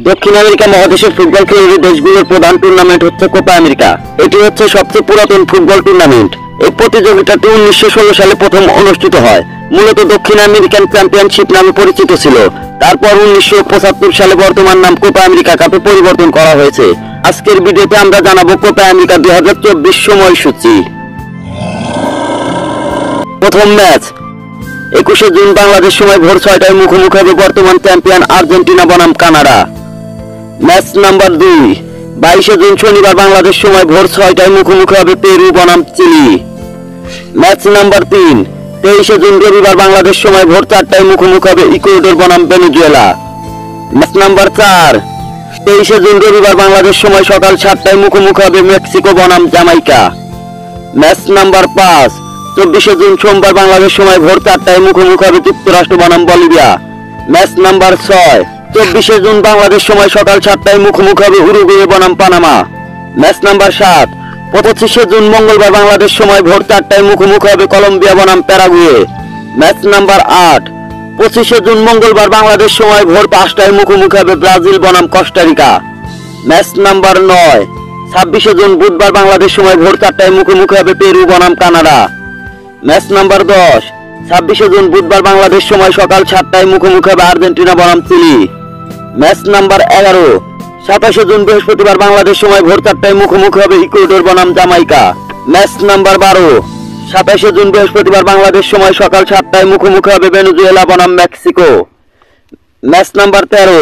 দক্ষিণ আমেরিকা মহাদেশের ফুটবল খেলুড়ে দেশগুলোর প্রধান টুর্নামেন্ট হচ্ছে কোপা আমেরিকা। এটি হচ্ছে সবচেয়ে পুরাতন ফুটবল টুর্নামেন্ট। এই প্রতিযোগিতাটি 1916 সালে প্রথম অনুষ্ঠিত হয়। মূলত দক্ষিণ আমেরিকান চ্যাম্পিয়নশিপ নামে পরিচিত ছিল। তারপর 1975 সালে বর্তমান নাম কোপা আমেরিকা কাপে পরিবর্তন করা হয়েছে। আজকের ভিডিওতে আমরা জানাবো কোপা আমেরিকা 2024 সময়সূচি। প্রথম ম্যাচ 21 জুন বাংলাদেশ সময় ভোর 6টায় মুখোমুখি হবে বর্তমান চ্যাম্পিয়ন আর্জেন্টিনা বনাম কানাডা। ম্যাচ নাম্বার 2 22 জুন শনিবার বাংলাদেশ সময় ভোর 6টায় মুখোমুখি হবে পেরু বনাম চিলি। ম্যাচ নাম্বার 3 23 জুন রবিবার বাংলাদেশ সময় ভোর 4টায় মুখোমুখি হবে ইকুয়েডর বনাম ভেনেজুয়েলা। ম্যাচ নাম্বার 4 23 জুন রবিবার বাংলাদেশ সময় সকাল 7টায় মুখোমুখি হবে মেক্সিকো বনাম জামাইকা। ম্যাচ নাম্বার 5 24 জুন সোমবার বাংলাদেশ সময় ভোর 4টায় মুখোমুখি হবে যুক্তরাষ্ট্র বনাম Bolivia. Match number 6 24 June Bangladesh সময় সকাল 7টায় মুখোমুখি হবে উরুগুয়ে বনাম পানামা। ম্যাচ নাম্বার 7 25 জুন মঙ্গলবার বাংলাদেশ সময় ভোর 4টায় মুখোমুখি হবে কলম্বিয়া বনাম প্যারাগুয়ে। ম্যাচ নাম্বার 8 25 জুন মঙ্গলবার বাংলাদেশ সময় ভোর 5টায় মুখোমুখি হবে ব্রাজিল বনাম কোস্টারিকা। ম্যাচ নাম্বার 9 26 জুন বুধবার বাংলাদেশ সময় ভোর 4টায় মুখোমুখি হবে পেরু বনাম কানাডা। ম্যাচ নাম্বার 10 26 জুন বুধবার বাংলাদেশ সময় সকাল 7টায় মুখোমুখি হবে আর্জেন্টিনা বনাম চিলি। ম্যাচ নাম্বার 11 27 জুন বৃহস্পতিবার বাংলাদেশ সময় ভোর 4টায় মুখোমুখি হবে ইকুয়েডর বনাম জামাইকা। ম্যাচ নাম্বার 12 27 জুন বৃহস্পতিবার বাংলাদেশ সময় সকাল 7টায় মুখোমুখি হবে ভেনেজুয়েলা বনাম মেক্সিকো। ম্যাচ নাম্বার 13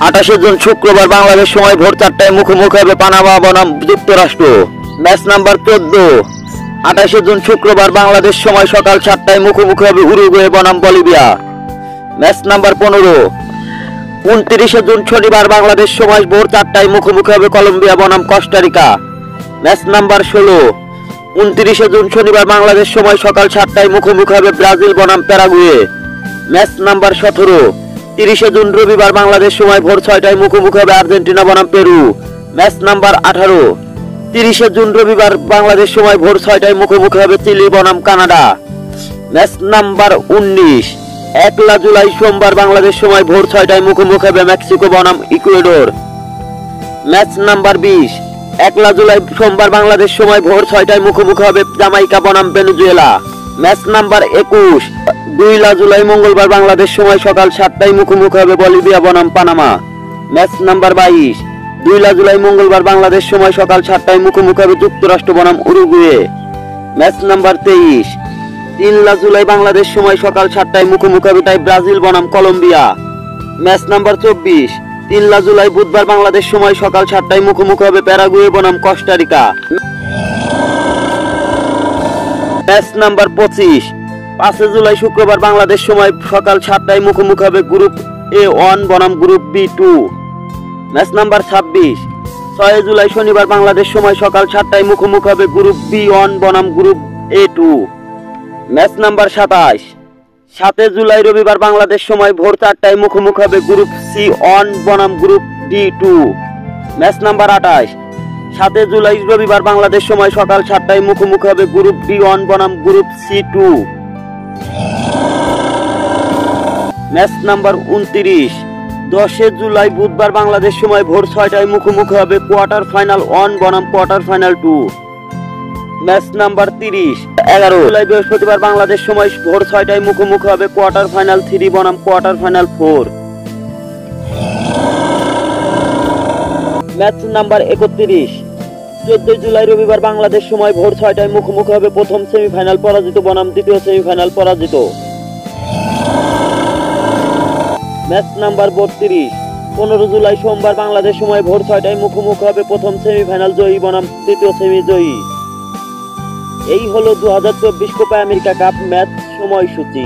28 জুন শুক্রবার বাংলাদেশ সময় ভোর 4টায় মুখোমুখি হবে পানামা বনাম যুক্তরাষ্ট্র। ম্যাচ নাম্বার 14 28 জুন শুক্রবার বাংলাদেশ সময় সকাল 7টায় মুখোমুখি হবে উরুগুয়ে বনাম বলিভিয়া। ম্যাচ নাম্বার 15 29 জুন শনিবার বাংলাদেশ সময় ভোর 4টায় মুখোমুখি হবে কলম্বিয়া বনাম কোস্টারিকা। ম্যাচ নাম্বার 16 29 জুন শনিবার বাংলাদেশ সময় সকাল 7টায় মুখোমুখি হবে ব্রাজিল বনাম প্যারাগুয়ে। ম্যাচ নাম্বার 17 30 জুন রবিবার বাংলাদেশ সময় ভোর 6টায় মুখোমুখি হবে আর্জেন্টিনা বনাম পেরু। ম্যাচ নাম্বার 18 30 জুন রবিবার বাংলাদেশ সময় ভোর 6টায় মুখোমুখি হবে চিলি বনাম কানাডা। ম্যাচ নাম্বার 19 1 জুলাই সোমবার বাংলাদেশ সময় ভোর 6টায় মুখোমুখি হবে মেক্সিকো বনাম ইকুয়েডর। ম্যাচ নাম্বার 20 1 জুলাই সোমবার বাংলাদেশ সময় ভোর 6টায় মুখোমুখি হবে জামাইকা বনাম ভেনেজুয়েলা। ম্যাচ নাম্বার 21 2 জুলাই মঙ্গলবার বাংলাদেশ সময় সকাল 7টায় মুখোমুখি হবে বলিভিয়া বনাম পানামা। ম্যাচ নাম্বার 22 2 জুলাই মঙ্গলবার বাংলাদেশ সময় সকাল 7টায় মুখোমুখি হবে যুক্তরাষ্ট্র বনাম Uruguay. Match number 23 3 July Bangladesh সময় সকাল 7টায় মুখোমুখি হবে ব্রাজিল বনাম কলম্বিয়া। ম্যাচ নাম্বার 24 3 জুলাই বুধবার বাংলাদেশ সময় সকাল 7টায় মুখোমুখি হবে প্যারাগুয়ে বনাম কোস্টারিকা। ম্যাচ নাম্বার 25 5 জুলাই শুক্রবার বাংলাদেশ সময় সকাল 7টায় মুখোমুখি হবে গ্রুপ A1 বনাম group B2। Match number 26 6 July শনিবার বাংলাদেশ সময় সকাল 7টায় মুখোমুখি হবে গ্রুপ B1 বনাম group A2। Match number 27 7 July রবিবার বাংলাদেশ সময় ভোর 4টায় মুখোমুখি হবে গ্রুপ C1 বনাম group D2। Match number 28 7 July রবিবার বাংলাদেশ সময় সকাল 7টায় মুখোমুখি হবে গ্রুপ B1 বনাম group C2। Match number 29 10 July বুধবার বাংলাদেশ সময় ভোর 6টায় মুখোমুখি হবে কোয়ার্টার ফাইনাল 1 বনাম quarter final 2। Match number 30 11 July বৃহস্পতিবার বাংলাদেশ সময় ভোর 6টায় মুখোমুখি হবে কোয়ার্টার ফাইনাল 3 বনাম quarter final 4। Match number 31 14 July রবিবার বাংলাদেশ সময় ভোর 6টায় মুখোমুখি হবে প্রথম সেমিফাইনাল পরাজিত বনাম দ্বিতীয় সেমিফাইনাল পরাজিত। ম্যাচ নাম্বার 32 15 জুলাই সোমবার বাংলাদেশ সময় ভোর 6টায় মুখোমুখি হবে প্রথম সেমিফাইনাল জয়ী বনাম তৃতীয় সেমি জয়ী। এই হলো 2024 কোপা আমেরিকা কাপ ম্যাচ সময়সূচি।